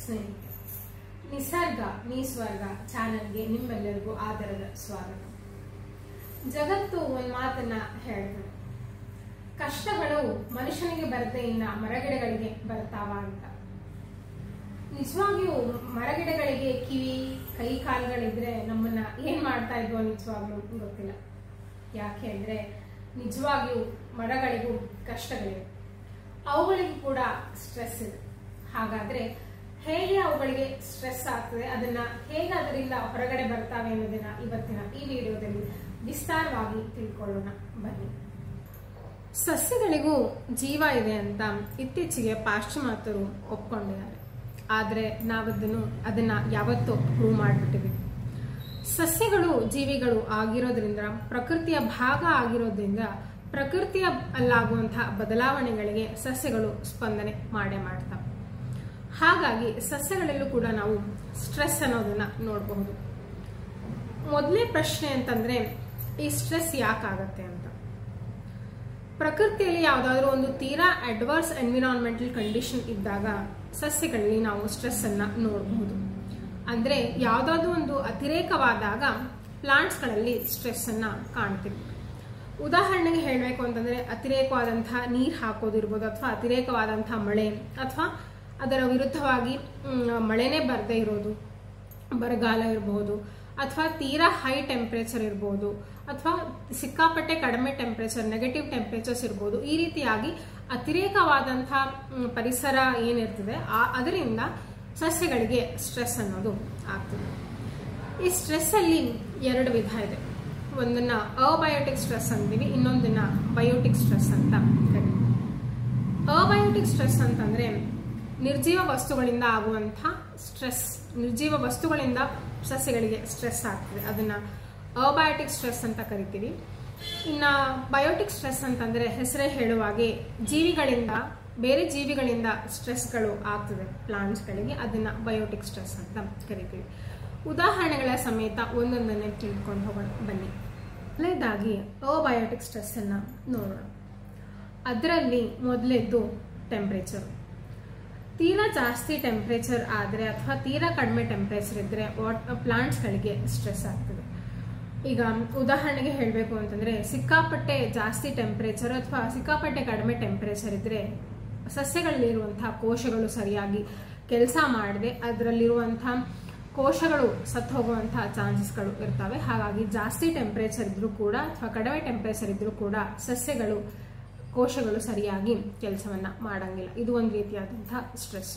ಸ್ನೇಹಿತರೆ, ನಿಸರ್ಗ ನಿಸ್ವರ್ಗ ಚಾನೆಲ್ಗೆ ನಿಮ್ಮೆಲ್ಲರಿಗೂ ಆದರದ ಸ್ವಾಗತ. ಜಗತ್ತು ಒಂದ್ ಮಾತನ್ನ ಹೇಳ್ತದೆ, ಕಷ್ಟಗಳು ಮನುಷ್ಯನಿಗೆ ಬರದೆ ಇನ್ನ ಮರಗಿಡಗಳಿಗೆ ಬರ್ತಾವ ಅಂತ. ನಿಜವಾಗಿಯೂ ಮರಗಿಡಗಳಿಗೆ ಕಿವಿ ಕೈ ಕಾಲುಗಳಿದ್ರೆ ನಮ್ಮನ್ನ ಏನ್ ಮಾಡ್ತಾ ಇದ್ವೋ ನಿಜವಾಗ್ಲೂ ಗೊತ್ತಿಲ್ಲ. ಯಾಕೆ ಅಂದ್ರೆ ನಿಜವಾಗಿಯೂ ಮರಗಳಿಗೂ ಕಷ್ಟಗಳಿವೆ, ಅವುಗಳಿಗೂ ಕೂಡ ಸ್ಟ್ರೆಸ್ ಇದೆ. ಹಾಗಾದ್ರೆ ಹೇಗೆ ಅವುಗಳಿಗೆ ಸ್ಟ್ರೆಸ್ ಆಗ್ತದೆ, ಅದನ್ನ ಹೇಗೆ ಅದರಿಂದ ಹೊರಗಡೆ ಬರ್ತಾವೆ ಅನ್ನೋದನ್ನ ಇವತ್ತಿನ ಈ ವಿಡಿಯೋದಲ್ಲಿ ವಿಸ್ತಾರವಾಗಿ ತಿಳ್ಕೊಳ್ಳೋಣ ಬನ್ನಿ. ಸಸ್ಯಗಳಿಗೂ ಜೀವ ಇದೆ ಅಂತ ಇತ್ತೀಚೆಗೆ ಪಾಶ್ಚಿಮಾತ್ಯರು ಒಪ್ಕೊಂಡಿದ್ದಾರೆ. ಆದ್ರೆ ಅದನ್ನ ಯಾವತ್ತೂ ಪ್ರೂವ್ ಮಾಡ್ಬಿಟ್ಟಿವಿ. ಸಸ್ಯಗಳು ಜೀವಿಗಳು ಆಗಿರೋದ್ರಿಂದ, ಪ್ರಕೃತಿಯ ಭಾಗ ಆಗಿರೋದ್ರಿಂದ, ಪ್ರಕೃತಿಯ ಅಲ್ಲಾಗುವಂತಹ ಬದಲಾವಣೆಗಳಿಗೆ ಸಸ್ಯಗಳು ಸ್ಪಂದನೆ ಮಾಡ್ತವೆ. ಹಾಗಾಗಿ ಸಸ್ಯಗಳಲ್ಲೂ ಕೂಡ ನಾವು ಸ್ಟ್ರೆಸ್ ಅನ್ನೋದನ್ನ ನೋಡಬಹುದು. ಮೊದಲನೇ ಪ್ರಶ್ನೆ ಅಂತಂದ್ರೆ, ಈ ಸ್ಟ್ರೆಸ್ ಯಾಕಾಗತ್ತೆ ಅಂತ. ಪ್ರಕೃತಿಯಲ್ಲಿ ಯಾವುದಾದ್ರೂ ಒಂದು ತೀರಾ ಅಡ್ವರ್ಸ್ ಎನ್ವಿರಾನ್ಮೆಂಟಲ್ ಕಂಡೀಷನ್ ಇದ್ದಾಗ ಸಸ್ಯಗಳಲ್ಲಿ ನಾವು ಸ್ಟ್ರೆಸ್ ಅನ್ನ ನೋಡಬಹುದು. ಅಂದ್ರೆ ಯಾವುದಾದ್ರೂ ಒಂದು ಅತಿರೇಕವಾದಾಗ ಪ್ಲಾಂಟ್ಸ್ ಗಳಲ್ಲಿ ಸ್ಟ್ರೆಸ್ ಅನ್ನ ಕಾಣ್ತೀವಿ. ಉದಾಹರಣೆಗೆ ಹೇಳಬೇಕು ಅಂತಂದ್ರೆ, ಅತಿರೇಕವಾದಂತಹ ನೀರು ಹಾಕೋದಿರ್ಬೋದು, ಅಥವಾ ಅತಿರೇಕವಾದಂತಹ ಮಳೆ, ಅಥವಾ ಅದರ ವಿರುದ್ಧವಾಗಿ ಮಳೆನೇ ಬರದೇ ಇರೋದು, ಬರಗಾಲ ಇರಬಹುದು, ಅಥವಾ ತೀರಾ ಹೈ ಟೆಂಪರೇಚರ್ ಇರಬಹುದು, ಅಥವಾ ಸಿಕ್ಕಾಪಟ್ಟೆ ಕಡಿಮೆ ಟೆಂಪರೇಚರ್, ನೆಗೆಟಿವ್ ಟೆಂಪರೇಚರ್ಸ್ ಇರಬಹುದು. ಈ ರೀತಿಯಾಗಿ ಅತಿರೇಕವಾದಂತಹ ಪರಿಸರ ಏನಿರ್ತದೆ ಅದರಿಂದ ಸಸ್ಯಗಳಿಗೆ ಸ್ಟ್ರೆಸ್ ಅನ್ನೋದು ಆಗ್ತದೆ. ಈ ಸ್ಟ್ರೆಸ್ ಅಲ್ಲಿ ಎರಡು ವಿಧ ಇದೆ. ಒಂದನ್ನ ಅಬಯೋಟಿಕ್ ಸ್ಟ್ರೆಸ್ ಅಂತೀವಿ, ಇನ್ನೊಂದನ್ನ ಬಯೋಟಿಕ್ ಸ್ಟ್ರೆಸ್ ಅಂತ ಕರೀತೀವಿ. ಅಬಯೋಟಿಕ್ ಸ್ಟ್ರೆಸ್ ಅಂತಂದ್ರೆ ನಿರ್ಜೀವ ವಸ್ತುಗಳಿಂದ ಆಗುವಂತಹ ಸ್ಟ್ರೆಸ್. ನಿರ್ಜೀವ ವಸ್ತುಗಳಿಂದ ಸಸ್ಯಗಳಿಗೆ ಸ್ಟ್ರೆಸ್ ಆಗ್ತದೆ, ಅದನ್ನ ಅಬಯೋಟಿಕ್ ಸ್ಟ್ರೆಸ್ ಅಂತ ಕರಿತೀವಿ. ಇನ್ನ ಬಯೋಟಿಕ್ ಸ್ಟ್ರೆಸ್ ಅಂತಂದ್ರೆ ಹೆಸರೇ ಹೇಳುವಾಗೆ ಜೀವಿಗಳಿಂದ, ಬೇರೆ ಜೀವಿಗಳಿಂದ ಸ್ಟ್ರೆಸ್ಗಳು ಆಗ್ತದೆ ಪ್ಲಾಂಟ್ಸ್ಗಳಿಗೆ, ಅದನ್ನ ಬಯೋಟಿಕ್ ಸ್ಟ್ರೆಸ್ ಅಂತ ಕರಿತೀವಿ. ಉದಾಹರಣೆಗಳ ಸಮೇತ ಒಂದೊಂದನ್ನೇ ತಿಳ್ಕೊಂಡು ಹೋಗೋಣ ಬನ್ನಿ. ಮೊದಲನೇದಾಗಿ ಅಬಯೋಟಿಕ್ ಸ್ಟ್ರೆಸ್ ಅನ್ನ ನೋಡೋಣ. ಅದರಲ್ಲಿ ಮೊದಲೇದ್ದು ಟೆಂಪರೇಚರ್. ತೀರಾ ಜಾಸ್ತಿ ಟೆಂಪರೇಚರ್ ಆದ್ರೆ ಅಥವಾ ತೀರಾ ಕಡಿಮೆ ಟೆಂಪರೇಚರ್ ಇದ್ರೆ ಪ್ಲಾಂಟ್ಸ್ಗಳಿಗೆ ಸ್ಟ್ರೆಸ್ ಆಗ್ತದೆ. ಈಗ ಉದಾಹರಣೆಗೆ ಹೇಳಬೇಕು ಅಂತಂದ್ರೆ, ಸಿಕ್ಕಾಪಟ್ಟೆ ಜಾಸ್ತಿ ಟೆಂಪರೇಚರ್ ಅಥವಾ ಸಿಕ್ಕಾಪಟ್ಟೆ ಕಡಿಮೆ ಟೆಂಪರೇಚರ್ ಇದ್ರೆ ಸಸ್ಯಗಳಲ್ಲಿರುವಂತಹ ಕೋಶಗಳು ಸರಿಯಾಗಿ ಕೆಲಸ ಮಾಡದೆ ಅದರಲ್ಲಿರುವಂತಹ ಕೋಶಗಳು ಸತ್ತು ಹೋಗುವಂತಹ ಚಾನ್ಸಸ್ಗಳು ಇರ್ತವೆ. ಹಾಗಾಗಿ ಜಾಸ್ತಿ ಟೆಂಪರೇಚರ್ ಇದ್ರೂ ಕೂಡ ಅಥವಾ ಕಡಿಮೆ ಟೆಂಪರೇಚರ್ ಇದ್ರೂ ಕೂಡ ಸಸ್ಯಗಳು ಕೋಶಗಳು ಸರಿಯಾಗಿ ಕೆಲಸವನ್ನ ಮಾಡಂಗಿಲ್ಲ. ಇದು ಒಂದು ರೀತಿಯಾದಂತಹ ಸ್ಟ್ರೆಸ್.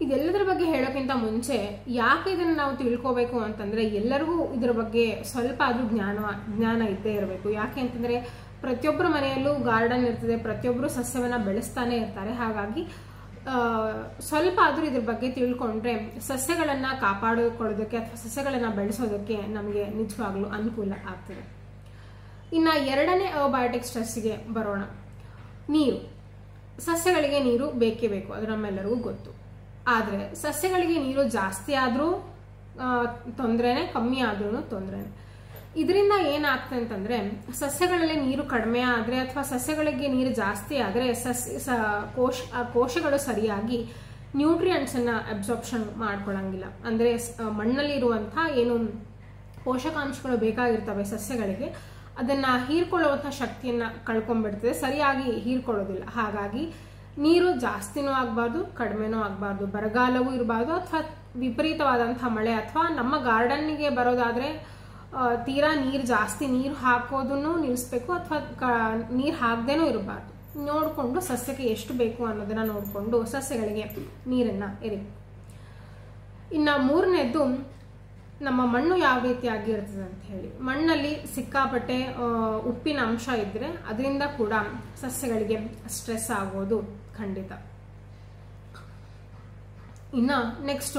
ಇದೆಲ್ಲದರ ಬಗ್ಗೆ ಹೇಳೋಕ್ಕಿಂತ ಮುಂಚೆ ಯಾಕೆ ಇದನ್ನ ನಾವು ತಿಳ್ಕೋಬೇಕು ಅಂತಂದ್ರೆ, ಎಲ್ಲರಿಗೂ ಇದರ ಬಗ್ಗೆ ಸ್ವಲ್ಪ ಆದ್ರೂ ಜ್ಞಾನ ಇದ್ದೇ ಇರಬೇಕು. ಯಾಕೆ ಅಂತಂದ್ರೆ ಪ್ರತಿಯೊಬ್ಬರ ಮನೆಯಲ್ಲೂ ಗಾರ್ಡನ್ ಇರ್ತದೆ, ಪ್ರತಿಯೊಬ್ಬರು ಸಸ್ಯವನ್ನ ಬೆಳೆಸ್ತಾನೆ ಇರ್ತಾರೆ. ಹಾಗಾಗಿ ಸ್ವಲ್ಪ ಆದ್ರೂ ಇದ್ರ ಬಗ್ಗೆ ತಿಳ್ಕೊಂಡ್ರೆ ಸಸ್ಯಗಳನ್ನ ಕಾಪಾಡಿಕೊಳ್ಳೋದಕ್ಕೆ ಅಥವಾ ಸಸ್ಯಗಳನ್ನ ಬೆಳೆಸೋದಕ್ಕೆ ನಮಗೆ ನಿಜವಾಗ್ಲೂ ಅನುಕೂಲ ಆಗ್ತದೆ. ಇನ್ನ ಎರಡನೇ ಅಬಯೋಟಿಕ್ ಸ್ಟ್ರೆಸ್ಗೆ ಬರೋಣ. ನೀರು. ಸಸ್ಯಗಳಿಗೆ ನೀರು ಬೇಕೇ ಬೇಕು, ಅದು ನಮ್ಮೆಲ್ಲರಿಗೂ ಗೊತ್ತು. ಆದ್ರೆ ಸಸ್ಯಗಳಿಗೆ ನೀರು ಜಾಸ್ತಿ ಆದ್ರೂ ತೊಂದ್ರೆನೆ, ಕಮ್ಮಿ ಆದ್ರೂ ತೊಂದ್ರೆನೆ. ಇದರಿಂದ ಏನಾಗ್ತದೆ ಅಂತಂದ್ರೆ, ಸಸ್ಯಗಳಲ್ಲಿ ನೀರು ಕಡಿಮೆ ಆದ್ರೆ ಅಥವಾ ಸಸ್ಯಗಳಿಗೆ ನೀರು ಜಾಸ್ತಿ ಆದ್ರೆ ಕೋಶಗಳು ಸರಿಯಾಗಿ ನ್ಯೂಟ್ರಿಯೆಂಟ್ಸ್ ಅನ್ನ ಅಬ್ಸಾರ್ಪ್ಷನ್ ಮಾಡ್ಕೊಳಂಗಿಲ್ಲ. ಅಂದ್ರೆ ಮಣ್ಣಲ್ಲಿ ಇರುವಂತಹ ಏನು ಪೋಷಕಾಂಶಗಳು ಬೇಕಾಗಿರ್ತವೆ ಸಸ್ಯಗಳಿಗೆ, ಅದನ್ನ ಹೀರ್ಕೊಳ್ಳುವಂತಹ ಶಕ್ತಿಯನ್ನ ಕಳ್ಕೊಂಡ್ಬಿಡ್ತದೆ, ಸರಿಯಾಗಿ ಹೀರ್ಕೊಳ್ಳೋದಿಲ್ಲ. ಹಾಗಾಗಿ ನೀರು ಜಾಸ್ತಿನೂ ಆಗ್ಬಾರ್ದು, ಕಡಿಮೆನೂ ಆಗ್ಬಾರ್ದು, ಬರಗಾಲವೂ ಇರಬಾರ್ದು, ಅಥವಾ ವಿಪರೀತವಾದಂತಹ ಮಳೆ. ಅಥವಾ ನಮ್ಮ ಗಾರ್ಡನ್ಗೆ ಬರೋದಾದ್ರೆ ತೀರಾ ಜಾಸ್ತಿ ನೀರು ಹಾಕೋದನ್ನು ನಿಲ್ಲಿಸ್ಬೇಕು, ಅಥವಾ ನೀರು ಹಾಕ್ದೇನೂ ಇರಬಾರ್ದು. ನೋಡ್ಕೊಂಡು ಸಸ್ಯಕ್ಕೆ ಎಷ್ಟು ಬೇಕು ಅನ್ನೋದನ್ನ ನೋಡ್ಕೊಂಡು ಸಸ್ಯಗಳಿಗೆ ನೀರನ್ನ ಎರಿಬೇಕು. ಇನ್ನ ಮೂರನೇದ್ದು, ನಮ್ಮ ಮಣ್ಣು ಯಾವ ರೀತಿಯಾಗಿ ಇರ್ತದೆ ಅಂತ ಹೇಳಿ. ಮಣ್ಣಲ್ಲಿ ಸಿಕ್ಕಾಪಟ್ಟೆ ಉಪ್ಪಿನ ಅಂಶ ಇದ್ರೆ ಅದರಿಂದ ಕೂಡ ಸಸ್ಯಗಳಿಗೆ ಸ್ಟ್ರೆಸ್ ಆಗೋದು ಖಂಡಿತ. ಇನ್ನ ನೆಕ್ಸ್ಟ್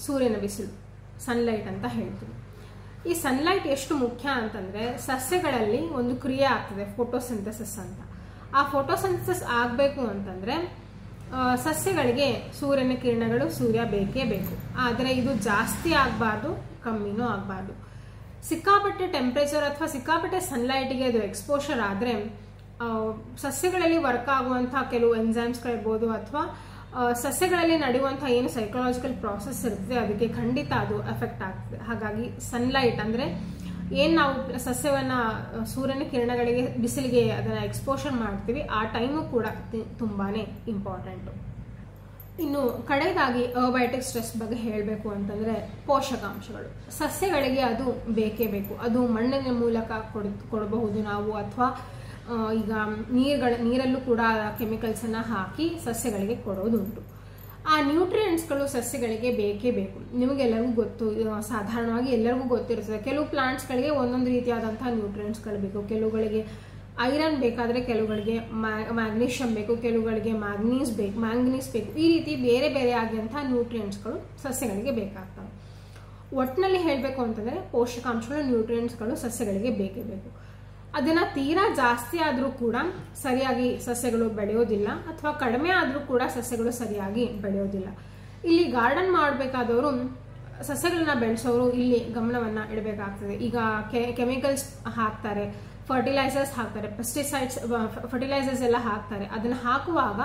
ಸೂರ್ಯನ ಬಿಸಿಲು, ಸನ್ಲೈಟ್ ಅಂತ ಹೇಳ್ತೀವಿ. ಈ ಸನ್ಲೈಟ್ ಎಷ್ಟು ಮುಖ್ಯ ಅಂತಂದ್ರೆ, ಸಸ್ಯಗಳಲ್ಲಿ ಒಂದು ಕ್ರಿಯೆ ಆಗ್ತದೆ, ಫೋಟೋಸಿಂಥಸಿಸ್ ಅಂತ. ಆ ಫೋಟೋಸಿಂಥಸಿಸ್ ಆಗ್ಬೇಕು ಅಂತಂದ್ರೆ ಸಸ್ಯಗಳಿಗೆ ಸೂರ್ಯನ ಕಿರಣಗಳು, ಸೂರ್ಯ ಬೇಕೇ ಬೇಕು. ಆದ್ರೆ ಇದು ಜಾಸ್ತಿ ಆಗ್ಬಾರ್ದು, ಕಮ್ಮಿನೂ ಆಗ್ಬಾರ್ದು. ಸಿಕ್ಕಾಪಟ್ಟೆ ಟೆಂಪರೇಚರ್ ಅಥವಾ ಸಿಕ್ಕಾಪಟ್ಟೆ ಸನ್ಲೈಟ್ಗೆ ಅದು ಎಕ್ಸ್ಪೋಷರ್ ಆದ್ರೆ ಸಸ್ಯಗಳಲ್ಲಿ ವರ್ಕ್ ಆಗುವಂತಹ ಕೆಲವು ಎಂಜೈಮ್ಸ್ಗಳಿರ್ಬೋದು ಅಥವಾ ಸಸ್ಯಗಳಲ್ಲಿ ನಡೆಯುವಂತಹ ಏನು ಸೈಕಲಾಜಿಕಲ್ ಪ್ರಾಸೆಸ್ ಇರ್ತದೆ ಅದಕ್ಕೆ ಖಂಡಿತ ಅದು ಎಫೆಕ್ಟ್ ಆಗ್ತದೆ. ಹಾಗಾಗಿ ಸನ್ಲೈಟ್ ಅಂದ್ರೆ ಏನ್ ನಾವು ಸಸ್ಯವನ್ನ ಸೂರ್ಯನ ಕಿರಣಗಳಿಗೆ ಬಿಸಿಲಿಗೆ ಅದನ್ನ ಎಕ್ಸ್ಪೋಷರ್ ಮಾಡ್ತೀವಿ ಆ ಟೈಮು ಕೂಡ ತುಂಬಾನೇ ಇಂಪಾರ್ಟೆಂಟ್. ಇನ್ನು ಕಡೆಯದಾಗಿ ಅಬಯೋಟಿಕ್ ಸ್ಟ್ರೆಸ್ ಬಗ್ಗೆ ಹೇಳಬೇಕು ಅಂತಂದ್ರೆ ಪೋಷಕಾಂಶಗಳು. ಸಸ್ಯಗಳಿಗೆ ಅದು ಬೇಕೇ ಬೇಕು. ಅದು ಮಣ್ಣಿನ ಮೂಲಕ ಕೊಡಬಹುದು ನಾವು, ಅಥವಾ ಈಗ ನೀರಲ್ಲೂ ಕೂಡ ಕೆಮಿಕಲ್ಸ್ ಅನ್ನ ಹಾಕಿ ಸಸ್ಯಗಳಿಗೆ ಕೊಡೋದುಂಟು. ಆ ನ್ಯೂಟ್ರಿಯೆಂಟ್ಸ್ಗಳು ಸಸ್ಯಗಳಿಗೆ ಬೇಕೇ ಬೇಕು. ನಿಮಗೆಲ್ಲರಿಗೂ ಗೊತ್ತು, ಸಾಧಾರಣವಾಗಿ ಎಲ್ಲರಿಗೂ ಗೊತ್ತಿರ್ತದೆ, ಕೆಲವು ಪ್ಲಾಂಟ್ಸ್ಗಳಿಗೆ ಒಂದೊಂದು ರೀತಿಯಾದಂತಹ ನ್ಯೂಟ್ರಿಯೆಂಟ್ಸ್ಗಳು ಬೇಕು. ಕೆಲವುಗಳಿಗೆ ಐರನ್ ಬೇಕಾದ್ರೆ ಕೆಲವುಗಳಿಗೆ ಮ್ಯಾಗ್ನೀಷಿಯಂ ಬೇಕು, ಕೆಲವುಗಳಿಗೆ ಮ್ಯಾಂಗನೀಸ್ ಬೇಕು. ಈ ರೀತಿ ಬೇರೆ ಬೇರೆ ಆಗಿರುವಂತಹ ನ್ಯೂಟ್ರಿಯೆಂಟ್ಸ್ಗಳು ಸಸ್ಯಗಳಿಗೆ ಬೇಕಾಗ್ತವೆ. ಒಟ್ಟಿನಲ್ಲಿ ಹೇಳಬೇಕು ಅಂತಂದ್ರೆ ಪೋಷಕಾಂಶಗಳು ನ್ಯೂಟ್ರಿಯೆಂಟ್ಸ್ಗಳು ಸಸ್ಯಗಳಿಗೆ ಬೇಕೇ ಬೇಕು. ಅದನ್ನ ತೀರಾ ಜಾಸ್ತಿ ಆದ್ರೂ ಕೂಡ ಸರಿಯಾಗಿ ಸಸ್ಯಗಳು ಬೆಳೆಯೋದಿಲ್ಲ, ಅಥವಾ ಕಡಿಮೆ ಆದ್ರೂ ಕೂಡ ಸಸ್ಯಗಳು ಸರಿಯಾಗಿ ಬೆಳೆಯೋದಿಲ್ಲ. ಇಲ್ಲಿ ಗಾರ್ಡನ್ ಮಾಡಬೇಕಾದವರು, ಸಸ್ಯಗಳನ್ನ ಬೆಳೆಸೋರು ಇಲ್ಲಿ ಗಮನವನ್ನ ಇಡಬೇಕಾಗ್ತದೆ. ಈಗ ಕೆಮಿಕಲ್ಸ್ ಹಾಕ್ತಾರೆ, ಫರ್ಟಿಲೈಸರ್ಸ್ ಹಾಕ್ತಾರೆ, ಪೆಸ್ಟಿಸೈಡ್ಸ್ ಫರ್ಟಿಲೈಸರ್ಸ್ ಎಲ್ಲ ಹಾಕ್ತಾರೆ. ಅದನ್ನ ಹಾಕುವಾಗ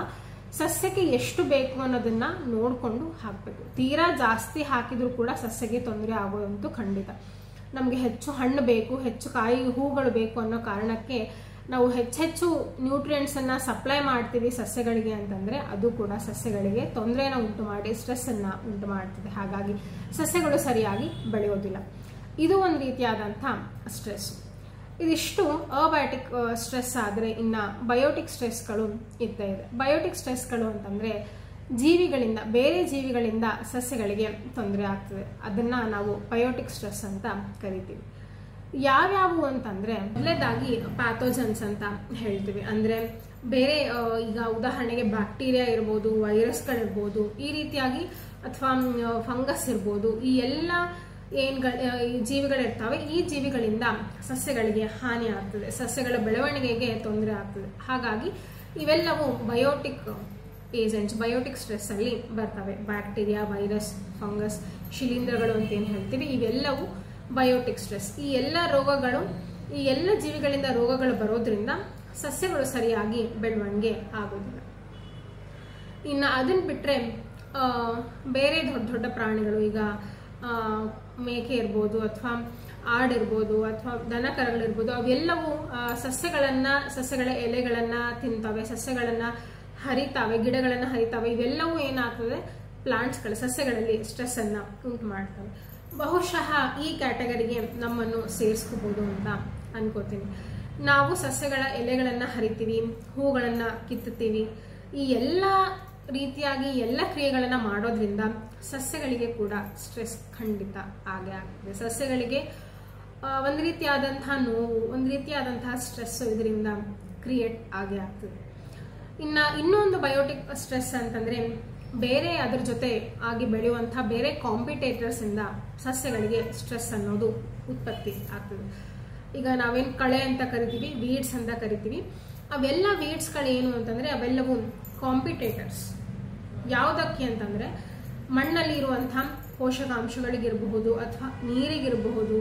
ಸಸ್ಯಕ್ಕೆ ಎಷ್ಟು ಬೇಕು ಅನ್ನೋದನ್ನ ನೋಡ್ಕೊಂಡು ಹಾಕ್ಬೇಕು. ತೀರಾ ಜಾಸ್ತಿ ಹಾಕಿದ್ರು ಕೂಡ ಸಸ್ಯಕ್ಕೆ ತೊಂದರೆ ಆಗೋದಂತೂ ಖಂಡಿತ. ನಮ್ಗೆ ಹೆಚ್ಚು ಹಣ್ಣು ಬೇಕು, ಹೆಚ್ಚು ಕಾಯಿ ಹೂಗಳು ಬೇಕು ಅನ್ನೋ ಕಾರಣಕ್ಕೆ ನಾವು ಹೆಚ್ಚೆಚ್ಚು ನ್ಯೂಟ್ರಿಯೆಂಟ್ಸ್ ಅನ್ನ ಸಪ್ಲೈ ಮಾಡ್ತೀವಿ ಸಸ್ಯಗಳಿಗೆ ಅಂತಂದ್ರೆ ಅದು ಕೂಡ ಸಸ್ಯಗಳಿಗೆ ತೊಂದರೆನ ಉಂಟು ಮಾಡಿ ಸ್ಟ್ರೆಸ್ ಅನ್ನ ಉಂಟು ಮಾಡ್ತಿದೆ. ಹಾಗಾಗಿ ಸಸ್ಯಗಳು ಸರಿಯಾಗಿ ಬೆಳೆಯೋದಿಲ್ಲ. ಇದು ಒಂದು ರೀತಿಯಾದಂತಹ ಸ್ಟ್ರೆಸ್. ಇದಿಷ್ಟು ಅಬಯೋಟಿಕ್ ಸ್ಟ್ರೆಸ್ ಆದ್ರೆ ಇನ್ನ ಬಯೋಟಿಕ್ ಸ್ಟ್ರೆಸ್ಗಳು ಇದ್ದೇ ಇದೆ. ಬಯೋಟಿಕ್ ಸ್ಟ್ರೆಸ್ಗಳು ಅಂತಂದ್ರೆ ಜೀವಿಗಳಿಂದ, ಬೇರೆ ಜೀವಿಗಳಿಂದ ಸಸ್ಯಗಳಿಗೆ ತೊಂದರೆ ಆಗ್ತದೆ. ಅದನ್ನ ನಾವು ಬಯೋಟಿಕ್ ಸ್ಟ್ರೆಸ್ ಅಂತ ಕರಿತೀವಿ. ಯಾವ್ಯಾವು ಅಂತಂದ್ರೆ ಮೊದಲನೇದಾಗಿ ಪ್ಯಾಥೋಜನ್ಸ್ ಅಂತ ಹೇಳ್ತೀವಿ. ಅಂದ್ರೆ ಬೇರೆ ಈಗ ಉದಾಹರಣೆಗೆ ಬ್ಯಾಕ್ಟೀರಿಯಾ ಇರ್ಬೋದು, ವೈರಸ್ಗಳಿರ್ಬೋದು, ಈ ರೀತಿಯಾಗಿ ಅಥವಾ ಫಂಗಸ್ ಇರ್ಬೋದು. ಈ ಎಲ್ಲ ಜೀವಿಗಳಿರ್ತಾವೆ, ಈ ಜೀವಿಗಳಿಂದ ಸಸ್ಯಗಳಿಗೆ ಹಾನಿ ಆಗ್ತದೆ, ಸಸ್ಯಗಳ ಬೆಳವಣಿಗೆಗೆ ತೊಂದರೆ ಆಗ್ತದೆ. ಹಾಗಾಗಿ ಇವೆಲ್ಲವೂ ಬಯೋಟಿಕ್ ಏಜೆಂಟ್ಸ್, ಬಯೋಟಿಕ್ ಸ್ಟ್ರೆಸ್ ಅಲ್ಲಿ ಬರ್ತವೆ. ಬ್ಯಾಕ್ಟೀರಿಯಾ, ವೈರಸ್, ಫಂಗಸ್, ಶಿಲೀಂಧ್ರಗಳು ಅಂತ ಏನ್ ಹೇಳ್ತೀವಿ, ಇವೆಲ್ಲವೂ ಬಯೋಟಿಕ್ ಸ್ಟ್ರೆಸ್. ಈ ಎಲ್ಲ ರೋಗಗಳು, ಈ ಎಲ್ಲ ಜೀವಿಗಳಿಂದ ರೋಗಗಳು ಬರೋದ್ರಿಂದ ಸಸ್ಯಗಳು ಸರಿಯಾಗಿ ಬೆಳವಣಿಗೆ ಆಗೋದಿಲ್ಲ. ಇನ್ನು ಅದನ್ನ ಬಿಟ್ರೆ ಬೇರೆ ದೊಡ್ಡ ದೊಡ್ಡ ಪ್ರಾಣಿಗಳು, ಈಗ ಮೇಕೆ ಇರ್ಬೋದು, ಅಥವಾ ಆಡಿರ್ಬೋದು, ಅಥವಾ ದನಕರಗಳಿರ್ಬೋದು, ಅವೆಲ್ಲವೂ ಸಸ್ಯಗಳ ಎಲೆಗಳನ್ನ ತಿಂತವೆ, ಸಸ್ಯಗಳನ್ನ ಹರಿತಾವೆ, ಗಿಡಗಳನ್ನ ಹರಿತಾವೆ. ಇವೆಲ್ಲವೂ ಏನಾಗ್ತದೆ, ಪ್ಲಾಂಟ್ಸ್ಗಳು, ಸಸ್ಯಗಳಲ್ಲಿ ಸ್ಟ್ರೆಸ್ ಅನ್ನ ಉಂಟು ಮಾಡ್ತವೆ. ಬಹುಶಃ ಈ ಕ್ಯಾಟಗರಿಗೆ ನಮ್ಮನ್ನು ಸೇರಿಸ್ಕೋಬಹುದು ಅಂತ ಅನ್ಕೋತೀನಿ. ನಾವು ಸಸ್ಯಗಳ ಎಲೆಗಳನ್ನ ಹರಿತೀವಿ, ಹೂಗಳನ್ನ ಕಿತ್ತುತ್ತೀವಿ. ಈ ಎಲ್ಲ ರೀತಿಯಾಗಿ ಎಲ್ಲ ಕ್ರಿಯೆಗಳನ್ನ ಮಾಡೋದ್ರಿಂದ ಸಸ್ಯಗಳಿಗೆ ಕೂಡ ಸ್ಟ್ರೆಸ್ ಖಂಡಿತ ಆಗೇ ಆಗ್ತದೆ. ಸಸ್ಯಗಳಿಗೆ ಒಂದು ರೀತಿಯಾದಂತಹ ನೋವು, ಒಂದು ರೀತಿಯಾದಂತಹ ಸ್ಟ್ರೆಸ್ ಇದರಿಂದ ಕ್ರಿಯೇಟ್ ಆಗೇ ಆಗ್ತದೆ. ಇನ್ನೊಂದು ಬಯೋಟಿಕ್ ಸ್ಟ್ರೆಸ್ ಅಂತಂದ್ರೆ ಬೇರೆ ಅದರ ಜೊತೆ ಆಗಿ ಬೆಳೆಯುವಂತಹ ಬೇರೆ ಕಾಂಪಿಟೇಟರ್ಸ್ ಇಂದ ಸಸ್ಯಗಳಿಗೆ ಸ್ಟ್ರೆಸ್ ಅನ್ನೋದು ಉತ್ಪತ್ತಿ ಆಗ್ತದೆ. ಈಗ ನಾವೇನ್ ಕಳೆ ಅಂತ ಕರಿತೀವಿ, ವೀಡ್ಸ್ ಅಂತ ಕರಿತೀವಿ, ಅವೆಲ್ಲ ವೀಡ್ಸ್ಗಳು ಏನು ಅಂತಂದ್ರೆ ಅವೆಲ್ಲವೂ ಕಾಂಪಿಟೇಟರ್ಸ್. ಯಾವುದಕ್ಕೆ ಅಂತಂದ್ರೆ ಮಣ್ಣಲ್ಲಿ ಇರುವಂತಹ ಪೋಷಕಾಂಶಗಳಿಗಿರಬಹುದು, ಅಥವಾ ನೀರಿಗಿರಬಹುದು,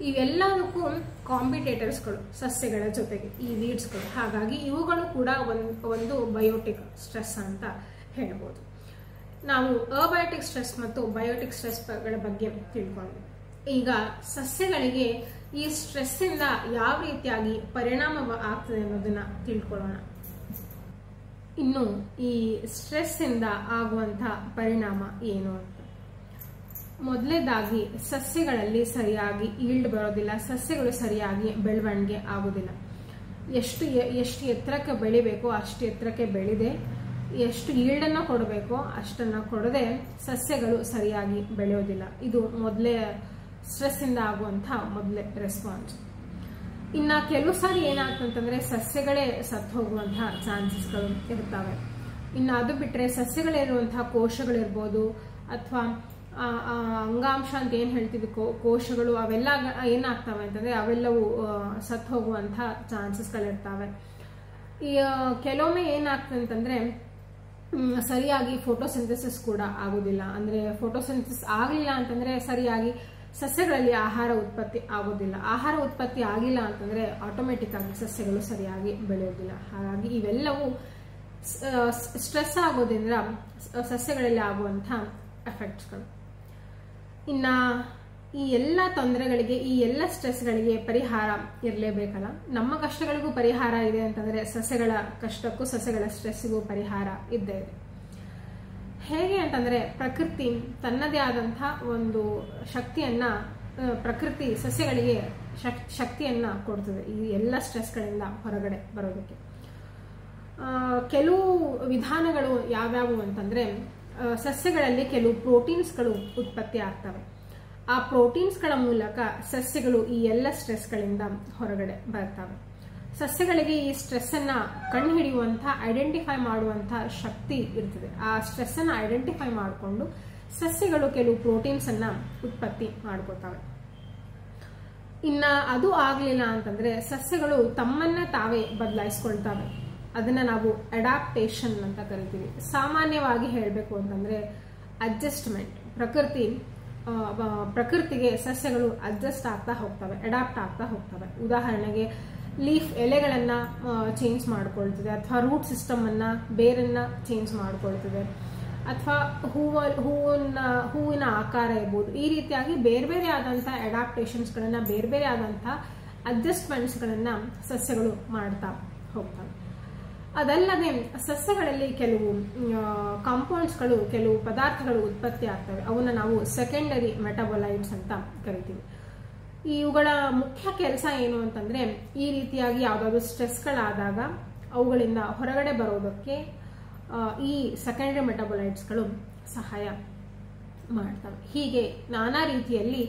ಇವೆಲ್ಲದಕ್ಕೂ ಕಾಂಪಿಟೇಟರ್ಸ್ಗಳು ಸಸ್ಯಗಳ ಜೊತೆಗೆ ಈ ವೀಡ್ಸ್ಗಳು. ಹಾಗಾಗಿ ಇವುಗಳು ಕೂಡ ಒಂದು ಬಯೋಟಿಕ್ ಸ್ಟ್ರೆಸ್ ಅಂತ ಹೇಳ್ಬೋದು. ನಾವು ಅಬಯೋಟಿಕ್ ಸ್ಟ್ರೆಸ್ ಮತ್ತು ಬಯೋಟಿಕ್ ಸ್ಟ್ರೆಸ್ಗಳ ಬಗ್ಗೆ ತಿಳ್ಕೊಂಡ್ವಿ. ಈಗ ಸಸ್ಯಗಳಿಗೆ ಈ ಸ್ಟ್ರೆಸ್ ಇಂದ ಯಾವ ರೀತಿಯಾಗಿ ಪರಿಣಾಮ ಆಗ್ತದೆ ಅನ್ನೋದನ್ನ ತಿಳ್ಕೊಳ್ಳೋಣ. ಇನ್ನು ಈ ಸ್ಟ್ರೆಸ್ ಇಂದ ಆಗುವಂತಹ ಪರಿಣಾಮ ಏನು ಅಂತ. ಮೊದಲನೇದಾಗಿ ಸಸ್ಯಗಳಲ್ಲಿ ಸರಿಯಾಗಿ ಈಲ್ಡ್ ಬರೋದಿಲ್ಲ, ಸಸ್ಯಗಳು ಸರಿಯಾಗಿ ಬೆಳವಣಿಗೆ ಆಗೋದಿಲ್ಲ. ಎಷ್ಟು ಎತ್ತರಕ್ಕೆ ಬೆಳಿಬೇಕೋ ಅಷ್ಟು ಎತ್ತರಕ್ಕೆ ಬೆಳೆದೆ, ಎಷ್ಟು ಈಲ್ಡನ್ನ ಕೊಡಬೇಕೋ ಅಷ್ಟನ್ನ ಕೊಡದೆ ಸಸ್ಯಗಳು ಸರಿಯಾಗಿ ಬೆಳೆಯೋದಿಲ್ಲ. ಇದು ಮೊದಲೇ ಸ್ಟ್ರೆಸ್ ಇಂದ ಆಗುವಂತಹ ಮೊದಲೇ ರೆಸ್ಪಾನ್ಸ್. ಇನ್ನ ಕೆಲವು ಸಾರಿ ಏನಾಗ್ತಂತಂದ್ರೆ ಸಸ್ಯಗಳೇ ಸತ್ತು ಹೋಗುವಂತಹ ಚಾನ್ಸಸ್ಗಳು ಇರ್ತವೆ. ಇನ್ನು ಅದು ಬಿಟ್ರೆ ಸಸ್ಯಗಳಿರುವಂತಹ ಕೋಶಗಳಿರ್ಬೋದು, ಅಥವಾ ಅಂಗಾಂಶ ಅಂತ ಏನ್ ಹೇಳ್ತೀವಿ, ಕೋಶಗಳು, ಅವೆಲ್ಲ ಏನಾಗ್ತವೆ ಅಂತಂದ್ರೆ ಅವೆಲ್ಲವೂ ಸತ್ತು ಹೋಗುವಂತಹ ಚಾನ್ಸಸ್ಗಳಿರ್ತವೆ. ಈ ಕೆಲವೊಮ್ಮೆ ಏನಾಗ್ತದೆ ಅಂತಂದ್ರೆ ಸರಿಯಾಗಿ ಫೋಟೋಸಿಂಥಸಿಸ್ ಕೂಡ ಆಗೋದಿಲ್ಲ. ಅಂದ್ರೆ ಫೋಟೋಸಿಂಥಸಿಸ್ ಆಗಲಿಲ್ಲ ಅಂತಂದ್ರೆ ಸರಿಯಾಗಿ ಸಸ್ಯಗಳಲ್ಲಿ ಆಹಾರ ಉತ್ಪತ್ತಿ ಆಗೋದಿಲ್ಲ. ಆಹಾರ ಉತ್ಪತ್ತಿ ಆಗಿಲ್ಲ ಅಂತಂದ್ರೆ ಆಟೋಮೆಟಿಕ್ ಆಗಿ ಸಸ್ಯಗಳು ಸರಿಯಾಗಿ ಬೆಳೆಯೋದಿಲ್ಲ. ಹಾಗಾಗಿ ಇವೆಲ್ಲವೂ ಸ್ಟ್ರೆಸ್ ಆಗೋದ್ರಿಂದ ಸಸ್ಯಗಳಲ್ಲಿ ಆಗುವಂತಹ ಎಫೆಕ್ಟ್ಸ್ಗಳು. ಇನ್ನ ಈ ಎಲ್ಲ ತೊಂದರೆಗಳಿಗೆ, ಈ ಎಲ್ಲ ಸ್ಟ್ರೆಸ್ಗಳಿಗೆ ಪರಿಹಾರ ಇರಲೇಬೇಕಲ್ಲ. ನಮ್ಮ ಕಷ್ಟಗಳಿಗೂ ಪರಿಹಾರ ಇದೆ ಅಂತಂದ್ರೆ ಸಸ್ಯಗಳ ಕಷ್ಟಕ್ಕೂ ಸಸ್ಯಗಳ ಸ್ಟ್ರೆಸ್ಗೂ ಪರಿಹಾರ ಇದ್ದೇ ಇದೆ. ಹೇಗೆ ಅಂತಂದ್ರೆ ಪ್ರಕೃತಿ ತನ್ನದೇ ಆದಂತಹ ಒಂದು ಶಕ್ತಿಯನ್ನ, ಪ್ರಕೃತಿ ಸಸ್ಯಗಳಿಗೆ ಶಕ್ತಿಯನ್ನ ಕೊಡ್ತದೆ ಈ ಎಲ್ಲ ಸ್ಟ್ರೆಸ್ಗಳಿಂದ ಹೊರಗಡೆ ಬರೋದಕ್ಕೆ. ಕೆಲವು ವಿಧಾನಗಳು ಯಾವ್ಯಾವು ಅಂತಂದ್ರೆ, ಸಸ್ಯಗಳಲ್ಲಿ ಕೆಲವು ಪ್ರೋಟೀನ್ಸ್ಗಳು ಉತ್ಪತ್ತಿ ಆಗ್ತವೆ. ಆ ಪ್ರೋಟೀನ್ಸ್ಗಳ ಮೂಲಕ ಸಸ್ಯಗಳು ಈ ಎಲ್ಲ ಸ್ಟ್ರೆಸ್ಗಳಿಂದ ಹೊರಗಡೆ ಬರ್ತವೆ. ಸಸ್ಯಗಳಿಗೆ ಈ ಸ್ಟ್ರೆಸ್ ಅನ್ನ ಕಂಡುಹಿಡಿಯುವಂತಹ, ಐಡೆಂಟಿಫೈ ಮಾಡುವಂತಹ ಶಕ್ತಿ ಇರ್ತದೆ. ಆ ಸ್ಟ್ರೆಸ್ ಅನ್ನ ಐಡೆಂಟಿಫೈ ಮಾಡಿಕೊಂಡು ಸಸ್ಯಗಳು ಕೆಲವು ಪ್ರೋಟೀನ್ಸ್ ಅನ್ನ ಉತ್ಪತ್ತಿ ಮಾಡ್ಕೋತವೆ. ಇನ್ನ ಅದು ಆಗ್ಲಿಲ್ಲ ಅಂತಂದ್ರೆ ಸಸ್ಯಗಳು ತಮ್ಮನ್ನ ತಾವೇ ಬದಲಾಯಿಸ್ಕೊಳ್ತವೆ. ಅದನ್ನ ನಾವು ಅಡಾಪ್ಟೇಷನ್ ಅಂತ ಕರಿತೀವಿ. ಸಾಮಾನ್ಯವಾಗಿ ಹೇಳಬೇಕು ಅಂತಂದ್ರೆ ಅಡ್ಜಸ್ಟ್ಮೆಂಟ್. ಪ್ರಕೃತಿಗೆ ಸಸ್ಯಗಳು ಅಡ್ಜಸ್ಟ್ ಆಗ್ತಾ ಹೋಗ್ತವೆ, ಅಡಾಪ್ಟ್ ಆಗ್ತಾ ಹೋಗ್ತವೆ. ಉದಾಹರಣೆಗೆ ಲೀಫ್ ಎಲೆಗಳನ್ನ ಚೇಂಜ್ ಮಾಡ್ಕೊಳ್ತದೆ, ಅಥವಾ ರೂಟ್ ಸಿಸ್ಟಮ್ ಅನ್ನ, ಬೇರನ್ನ ಚೇಂಜ್ ಮಾಡ್ಕೊಳ್ತದೆ, ಅಥವಾ ಹೂವಿನ ಆಕಾರ ಇರ್ಬೋದು. ಈ ರೀತಿಯಾಗಿ ಬೇರೆ ಬೇರೆ ಆದಂತಹ ಅಡಾಪ್ಟೇಷನ್ಸ್ ಗಳನ್ನ, ಬೇರೆ ಬೇರೆ ಆದಂತಹ ಅಡ್ಜಸ್ಟ್ಮೆಂಟ್ಸ್ ಗಳನ್ನ ಸಸ್ಯಗಳು ಮಾಡ್ತಾ ಹೋಗ್ತವೆ. ಅದಲ್ಲದೆ ಸಸ್ಯಗಳಲ್ಲಿ ಕೆಲವು ಕಾಂಪೌಂಡ್ಸ್ಗಳು, ಕೆಲವು ಪದಾರ್ಥಗಳು ಉತ್ಪತ್ತಿ ಆಗ್ತವೆ. ಅವನ್ನ ನಾವು ಸೆಕೆಂಡರಿ ಮೆಟಾಬೊಲೈಟ್ಸ್ ಅಂತ ಕರಿತೀವಿ. ಇವುಗಳ ಮುಖ್ಯ ಕೆಲಸ ಏನು ಅಂತಂದ್ರೆ, ಈ ರೀತಿಯಾಗಿ ಯಾವ್ದಾದ್ರು ಸ್ಟ್ರೆಸ್ಗಳಾದಾಗ ಅವುಗಳಿಂದ ಹೊರಗಡೆ ಬರೋದಕ್ಕೆ ಈ ಸೆಕೆಂಡರಿ ಮೆಟಾಬೊಲೈಟ್ಸ್ಗಳು ಸಹಾಯ ಮಾಡ್ತವೆ. ಹೀಗೆ ನಾನಾ ರೀತಿಯಲ್ಲಿ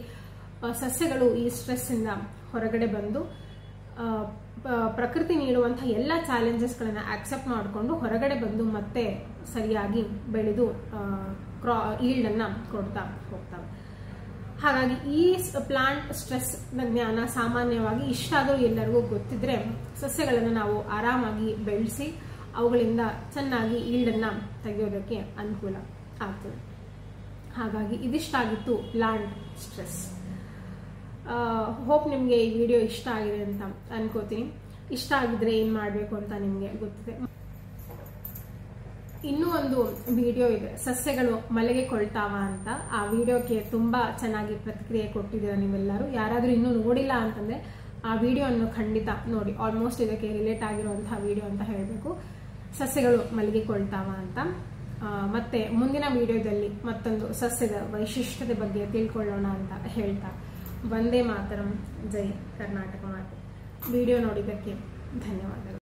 ಸಸ್ಯಗಳು ಈ ಸ್ಟ್ರೆಸ್ ಇಂದ ಹೊರಗಡೆ ಬಂದು ಪ್ರಕೃತಿ ನೀಡುವಂತಹ ಎಲ್ಲ ಚಾಲೆಂಜಸ್ಗಳನ್ನ ಆಕ್ಸೆಪ್ಟ್ ಮಾಡಿಕೊಂಡು ಹೊರಗಡೆ ಬಂದು ಮತ್ತೆ ಸರಿಯಾಗಿ ಬೆಳೆದು ಈಲ್ಡ್ ಅನ್ನ ಕೊಡ್ತಾ ಹೋಗ್ತವೆ. ಹಾಗಾಗಿ ಈ ಪ್ಲಾಂಟ್ ಸ್ಟ್ರೆಸ್ ಜ್ಞಾನ ಸಾಮಾನ್ಯವಾಗಿ ಇಷ್ಟಾದರೂ ಎಲ್ಲರಿಗೂ ಗೊತ್ತಿದ್ರೆ ಸಸ್ಯಗಳನ್ನು ನಾವು ಆರಾಮಾಗಿ ಬೆಳೆಸಿ ಅವುಗಳಿಂದ ಚೆನ್ನಾಗಿ ಈಲ್ಡ್ ಅನ್ನ ತೆಗೆಯೋದಕ್ಕೆ ಅನುಕೂಲ ಆಗ್ತದೆ. ಹಾಗಾಗಿ ಇದಿಷ್ಟಾಗಿತ್ತು ಪ್ಲಾಂಟ್ ಸ್ಟ್ರೆಸ್. ಹೋಪ್ ನಿಮಗೆ ಈ ವಿಡಿಯೋ ಇಷ್ಟ ಆಗಿದೆ ಅಂತ ಅನ್ಕೋತೀನಿ. ಇಷ್ಟ ಆಗಿದ್ರೆ ಏನ್ ಮಾಡಬೇಕು ಅಂತ ನಿಮ್ಗೆ ಗೊತ್ತಿದೆ. ಇನ್ನೂ ಒಂದು ವಿಡಿಯೋ ಇದೆ, ಸಸ್ಯಗಳು ಮಲಗಿಕೊಳ್ತಾವ ಅಂತ. ಆ ವಿಡಿಯೋಕ್ಕೆ ತುಂಬಾ ಚೆನ್ನಾಗಿ ಪ್ರತಿಕ್ರಿಯೆ ಕೊಟ್ಟಿದ್ದೀರಾ ನೀವೆಲ್ಲರೂ. ಯಾರಾದ್ರೂ ಇನ್ನೂ ನೋಡಿಲ್ಲ ಅಂತಂದ್ರೆ ಆ ವಿಡಿಯೋವನ್ನು ಖಂಡಿತ ನೋಡಿ. ಆಲ್ಮೋಸ್ಟ್ ಇದಕ್ಕೆ ರಿಲೇಟ್ ಆಗಿರುವಂತಹ ವಿಡಿಯೋ ಅಂತ ಹೇಳಬೇಕು, ಸಸ್ಯಗಳು ಮಲಗಿಕೊಳ್ತಾವ ಅಂತ. ಮತ್ತೆ ಮುಂದಿನ ವಿಡಿಯೋದಲ್ಲಿ ಮತ್ತೊಂದು ಸಸ್ಯದ ವೈಶಿಷ್ಟ್ಯತೆ ಬಗ್ಗೆ ತಿಳ್ಕೊಳ್ಳೋಣ ಅಂತ ಹೇಳ್ತಾ, ವಂದೇ ಮಾತರಂ, ಜೈ ಕರ್ನಾಟಕ ಮಾತೆ. ವಿಡಿಯೋ ನೋಡಿದ್ದಕ್ಕೆ ಧನ್ಯವಾದಗಳು.